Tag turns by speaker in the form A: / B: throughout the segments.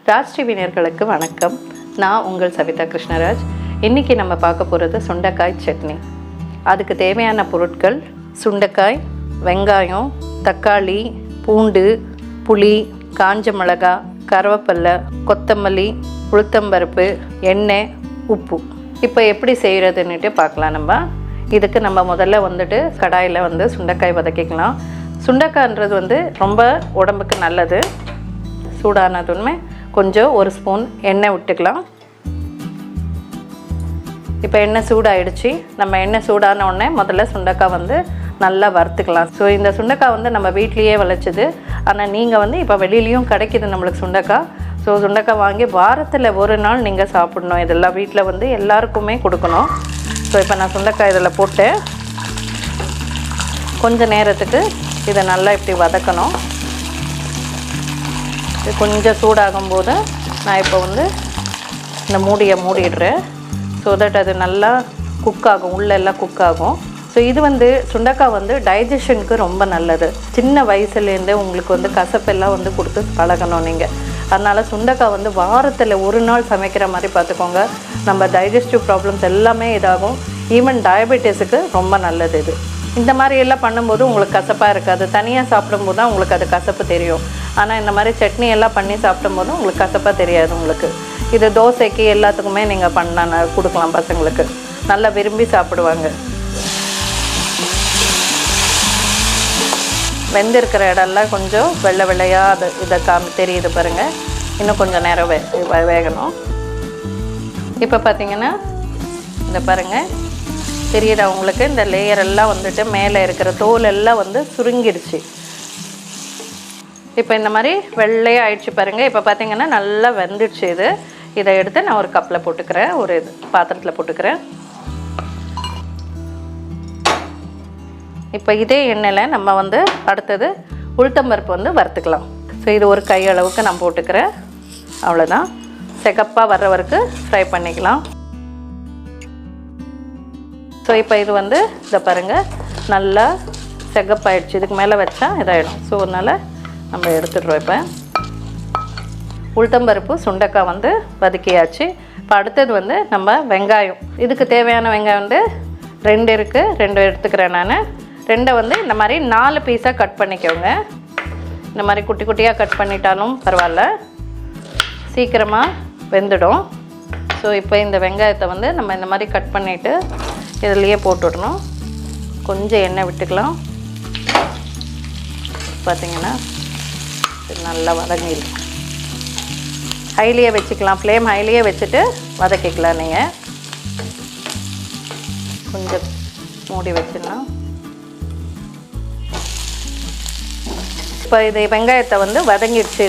A: Raj TV நேயர்களுக்கு வணக்கம். நான் உங்கள் சவிதா கிருஷ்ணராஜ். இன்றைக்கி நம்ம பார்க்க போகிறது சுண்டைக்காய் சட்னி. அதுக்கு தேவையான பொருட்கள் சுண்டைக்காய், வெங்காயம், தக்காளி, பூண்டு, புளி, காஞ்ச மிளகாய், கருவேப்பிலை, கொத்தமல்லி, உளுத்தம்பருப்பு, எண்ணெய், உப்பு. இப்போ எப்படி செய்கிறதுன்னுட்டு பார்க்கலாம். இதுக்கு நம்ம முதல்ல கடாயில் சுண்டைக்காய் வதக்கிக்கலாம். சுண்டைக்காய்ன்றது ரொம்ப உடம்புக்கு நல்லது. சூடானதுமே கொஞ்சம் ஒரு ஸ்பூன் எண்ணெய் விட்டுக்கலாம். இப்போ எண்ணெய் சூடாயிடுச்சு. நம்ம எண்ணெய் சூடான உடனே முதல்ல சுண்டைக்காய் நல்லா வறுத்துக்கலாம். ஸோ இந்த சுண்டைக்காய் நம்ம வீட்லேயே விளைச்சிது. ஆனால் நீங்கள் இப்போ வெளியிலையும் கிடைக்கிது நம்மளுக்கு சுண்டைக்காய். ஸோ சுண்டைக்காய் வாங்கி வாரத்தில் ஒரு நாள் நீங்கள் சாப்பிடணும். இதெல்லாம் வீட்டில் எல்லாருக்குமே கொடுக்கணும். ஸோ இப்போ நான் சுண்டைக்காய் இதில் போட்டு கொஞ்சம் நேரத்துக்கு இதை நல்லா இப்படி வதக்கணும். இது கொஞ்சம் சூடாகும்போது நான் இப்போ இந்த மூடியை மூடிடுறேன். ஸோ தட் அது நல்லா குக் ஆகும், உள்ளெல்லாம் குக் ஆகும். ஸோ இது சுண்டைக்காய் டைஜஷனுக்கு ரொம்ப நல்லது. சின்ன வயசுலேருந்தே உங்களுக்கு கசப்பெல்லாம் கொடுத்து பழகணும் நீங்கள். அதனால் சுண்டைக்காய் வாரத்தில் ஒரு நாள் சமைக்கிற மாதிரி பார்த்துக்கோங்க. நம்ம டைஜஸ்டிவ் ப்ராப்ளம்ஸ் எல்லாமே இதாகும். ஈவன் டயபெட்டிஸுக்கு ரொம்ப நல்லது இது. இந்த மாதிரி எல்லாம் பண்ணும்போது உங்களுக்கு கசப்பாக இருக்காது. தனியாக சாப்பிடும்போது தான் உங்களுக்கு அது கசப்பு தெரியும். ஆனால் இந்த மாதிரி சட்னி எல்லாம் பண்ணி சாப்பிடும்போது உங்களுக்கு கசப்பாக தெரியாது. உங்களுக்கு இது தோசைக்கு எல்லாத்துக்குமே நீங்கள் கொடுக்கலாம். பசங்களுக்கு நல்லா விரும்பி சாப்பிடுவாங்க. வெந்திருக்கிற இடம்லாம் கொஞ்சம் வெள்ளை வெள்ளையாக அது இதை தெரியுது பாருங்கள். இன்னும் கொஞ்சம் நேரம் வேகணும். இப்போ பார்த்திங்கன்னா இந்த பாருங்கள் தெரியுதா உங்களுக்கு, இந்த லேயர் எல்லாம் மேலே இருக்கிற தோல் எல்லாம் சுருங்கிடுச்சு. இப்போ இந்த மாதிரி வெள்ளையாக ஆயிடுச்சு பாருங்கள். இப்போ பார்த்திங்கன்னா நல்லா வெந்துடுச்சு இது. இதை எடுத்து நான் ஒரு கப்பில் போட்டுக்கிறேன், ஒரு பாத்திரத்தில் போட்டுக்கிறேன். இப்போ இதே எண்ணெயில் நம்ம அடுத்தது உளுத்தம்பருப்பு வறுத்துக்கலாம். ஸோ இது ஒரு கை அளவுக்கு நான் போட்டுக்கிறேன். அவ்வளோதான். சிகப்பாக வர்ற வரைக்கும் ஃப்ரை பண்ணிக்கலாம். ஸோ இப்போ இது இதை பாருங்கள் நல்லா சிகப்பாயிடுச்சு. இதுக்கு மேலே வச்சா இதாகிடும். ஸோ அதனால் நம்ம எடுத்துடுறோம். இப்போ உளுத்தம்பருப்பு சுண்டைக்காய் வதக்கியாச்சு. இப்போ அடுத்தது நம்ம வெங்காயம். இதுக்கு தேவையான வெங்காயம் 2 இருக்குது. 2 எடுத்துக்கிறேன் நான். 2 இந்த மாதிரி 4 பீஸாக கட் பண்ணிக்கோங்க. இந்த மாதிரி குட்டி குட்டியாக கட் பண்ணிட்டாலும் பரவாயில்ல, சீக்கிரமாக வெந்துடும். ஸோ இப்போ இந்த வெங்காயத்தை நம்ம இந்த மாதிரி கட் பண்ணிவிட்டு இதுலேயே போட்டுவிடணும். கொஞ்சம் எண்ணெய் விட்டுக்கலாம். பார்த்திங்கன்னா இது நல்லா வதங்கிடும். ஹைலியே வச்சுக்கலாம். ஃப்ளேம் ஹைலியே வச்சுட்டு வதக்கிக்கலாம். நீங்கள் கொஞ்சம் மூடி வச்சிடலாம். இப்போ இது வெங்காயத்தை வதங்கிடுச்சு.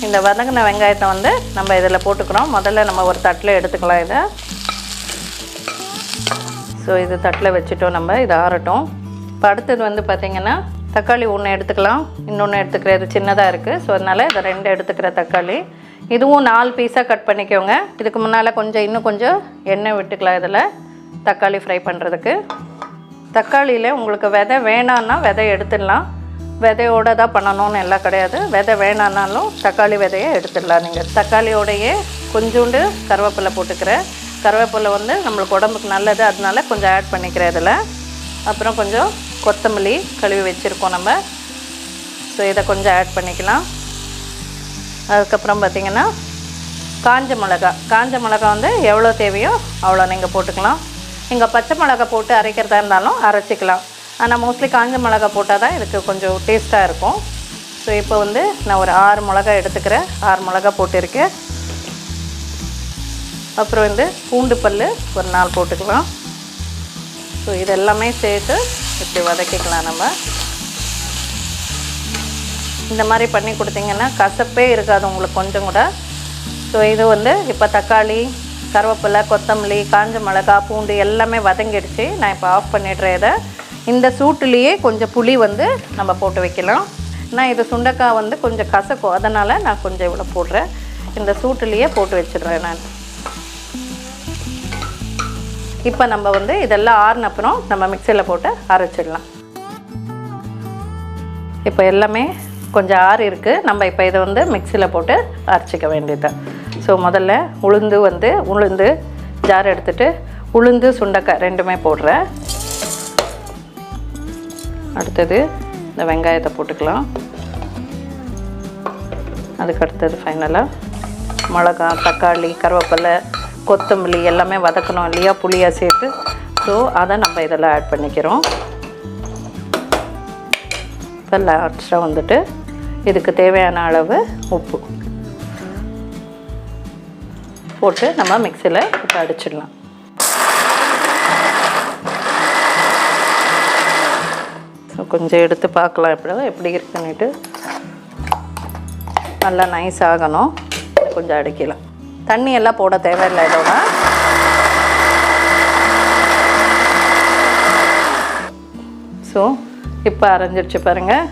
A: இந்த வதங்கின வெங்காயத்தை நம்ம இதில் போட்டுக்கிறோம். முதல்ல நம்ம ஒரு தட்டில் எடுத்துக்கலாம் இதை. ஸோ இது தட்டில் வச்சுட்டோம். நம்ம இதை ஆறட்டும். இப்போ அடுத்தது பார்த்திங்கன்னா தக்காளி 1 எடுத்துக்கலாம். இன்னொன்று எடுத்துக்கிறேன். இது சின்னதாக இருக்குது. ஸோ அதனால் இதை 2 எடுத்துக்கிற தக்காளி. இதுவும் 4 பீஸாக கட் பண்ணிக்கோங்க. இதுக்கு முன்னால் இன்னும் கொஞ்சம் எண்ணெய் விட்டுக்கலாம் இதில் தக்காளி ஃப்ரை பண்ணுறதுக்கு. தக்காளியில் உங்களுக்கு விதை வேணான்னா விதை எடுத்துடலாம். விதையோடு தான் பண்ணணும்னு எல்லாம் கிடையாது. விதை வேணான்னாலும் தக்காளி விதையை எடுத்துடலாம். நீங்கள் தக்காளியோடையே கொஞ்சோண்டு கருவேப்பிலை போட்டுக்கிறேன். கருவேப்பிலை நம்மளுக்கு உடம்புக்கு நல்லது. அதனால கொஞ்சம் ஆட் பண்ணிக்கிறேன் இதில். அப்புறம் கொஞ்சம் கொத்தமல்லி கழுவி வச்சுருக்கோம் நம்ம. ஸோ இதை கொஞ்சம் ஆட் பண்ணிக்கலாம். அதுக்கப்புறம் பார்த்திங்கன்னா காஞ்ச மிளகா எவ்வளோ தேவையோ அவ்வளோ நீங்கள் போட்டுக்கலாம். நீங்கள் பச்சை மிளகா போட்டு அரைக்கிறதா இருந்தாலும் அரைச்சிக்கலாம். ஆனால் மோஸ்ட்லி காஞ்ச மிளகா போட்டால் தான் இதுக்கு கொஞ்சம் டேஸ்ட்டாக இருக்கும். ஸோ இப்போ நான் ஒரு 6 மிளகா எடுத்துக்கிறேன். 6 மிளகா போட்டிருக்கேன். அப்புறம் பூண்டு பல் ஒரு 4 போட்டுக்கலாம். ஸோ இதெல்லாமே சேர்த்து இப்படி வதக்கிக்கலாம். நம்ம இந்த மாதிரி பண்ணி கொடுத்தீங்கன்னா கசப்பே இருக்காது உங்களுக்கு கொஞ்சம் கூட. ஸோ இது இப்போ தக்காளி, கருவேப்பிலை, கொத்தமல்லி, காஞ்ச மிளகா, பூண்டு எல்லாமே வதங்கிடுச்சு. நான் இப்போ ஆஃப் பண்ணிடுறேன் இதை. இந்த சூட்டுலேயே கொஞ்சம் புளி நம்ம போட்டு வைக்கலாம். நான் இது சுண்டைக்காய் கொஞ்சம் கசக்கும். அதனால் நான் கொஞ்சம் இவ்வளோ போடுறேன். இந்த சூட்டுலேயே போட்டு வச்சிடுறேன் நான். இப்போ நம்ம இதெல்லாம் ஆறின அப்புறம் நம்ம மிக்சியில் போட்டு அரைச்சிடலாம். இப்போ எல்லாமே கொஞ்சம் ஆறு இருக்குது. நம்ம இப்போ இதை வந்து மிக்சியில் போட்டு அரைச்சிக்க வேண்டியது. ஸோ முதல்ல உளுந்து ஜார் எடுத்துகிட்டு உளுந்து சுண்டைக்காய் ரெண்டுமே போடுறேன். அடுத்தது இந்த வெங்காயத்தை போட்டுக்கலாம். அதுக்கு அடுத்தது ஃபைனலாக மிளகா, தக்காளி, கருவேப்பிலை, கொத்தமல்லி எல்லாமே வதக்கணும் இல்லையா, புளியாக சேர்த்து. ஸோ அதை நம்ம இதில் ஆட் பண்ணிக்கிறோம். இப்போ லாஸ்ட்டாக வந்துட்டு இதுக்கு தேவையான அளவு உப்பு போட்டு நம்ம மிக்சியில் இப்போ அடிச்சிடலாம். ஸோ கொஞ்சம் எடுத்து பார்க்கலாம் எப்படி இருக்குன்னுட்டு. நல்லா நைஸ் ஆகணும். கொஞ்சம் அடிக்கலாம். தண்ணி எல்லாம் போட தேவையில்லை இதோட. ஸோ இப்போ அரைஞ்சிடுச்சு பாருங்கள்.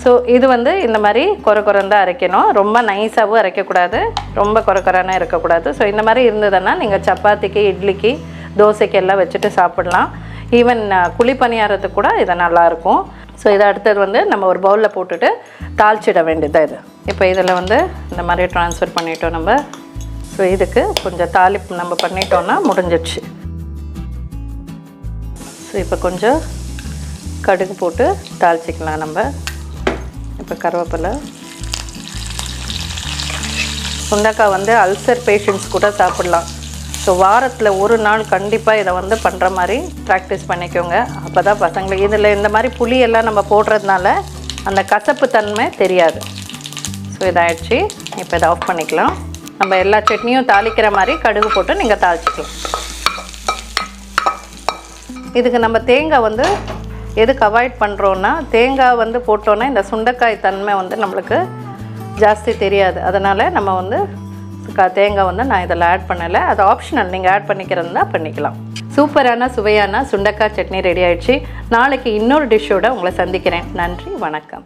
A: ஸோ இது வந்து இந்த மாதிரி கொரகொரந்தான் அரைக்கணும். ரொம்ப நைஸாகவும் அரைக்கக்கூடாது, ரொம்ப கொரகொரன்னு இருக்கக்கூடாது. ஸோ இந்த மாதிரி இருந்ததுன்னா நீங்கள் சப்பாத்திக்கு, இட்லிக்கு, தோசைக்கு எல்லாம் வச்சுட்டு சாப்பிட்லாம். ஈவன் குழி பணியாரத்துக்கு கூட இது நல்லாயிருக்கும். ஸோ இதை அடுத்தது வந்து நம்ம ஒரு பவுலில் போட்டுட்டு தாளிச்சிட வேண்டியது இது. இப்போ இதில் வந்து இந்த மாதிரி ட்ரான்ஸ்ஃபர் பண்ணிட்டோம் நம்ம. ஸோ இதுக்கு கொஞ்சம் தாளிப்பு நம்ம பண்ணிட்டோன்னா முடிஞ்சிடுச்சு. ஸோ இப்போ கொஞ்சம் கடுகு போட்டு தாளிச்சிக்கலாம் நம்ம. இப்போ கருவேப்பிலை, சுண்டைக்காய் வந்து அல்சர் பேஷண்ட்ஸ் கூட சாப்பிட்லாம். ஸோ வாரத்தில் ஒரு நாள் கண்டிப்பாக இதை வந்து பண்ணுற மாதிரி ப்ராக்டிஸ் பண்ணிக்கோங்க. அப்போ தான் பசங்களுக்கு இதில் இந்த மாதிரி புளியெல்லாம் நம்ம போடுறதுனால அந்த கசப்பு தன்மை தெரியாது. ஸோ இதாகிடுச்சு. இப்போ இதை ஆஃப் பண்ணிக்கலாம். நம்ம எல்லா சட்னியும் தாளிக்கிற மாதிரி கடுகு போட்டு நீங்கள் தாளிச்சிக்கலாம். இதுக்கு நம்ம தேங்காய் வந்து எதுக்கு அவாய்ட் பண்ணுறோன்னா, தேங்காய் வந்து போட்டோன்னா இந்த சுண்டைக்காய் தன்மை வந்து நம்மளுக்கு ஜாஸ்தி தெரியாது. அதனால் நம்ம வந்து தேங்காய் வந்து நான் இதில் ஆட் பண்ணலை. அது ஆப்ஷனல், நீங்கள் ஆட் பண்ணிக்கிறதுனா பண்ணிக்கலாம். சூப்பரான சுவையான சுண்டைக்காய் சட்னி ரெடி ஆகிடுச்சு. நாளைக்கு இன்னொரு டிஷ்ஷோடு உங்களை சந்திக்கிறேன். நன்றி, வணக்கம்.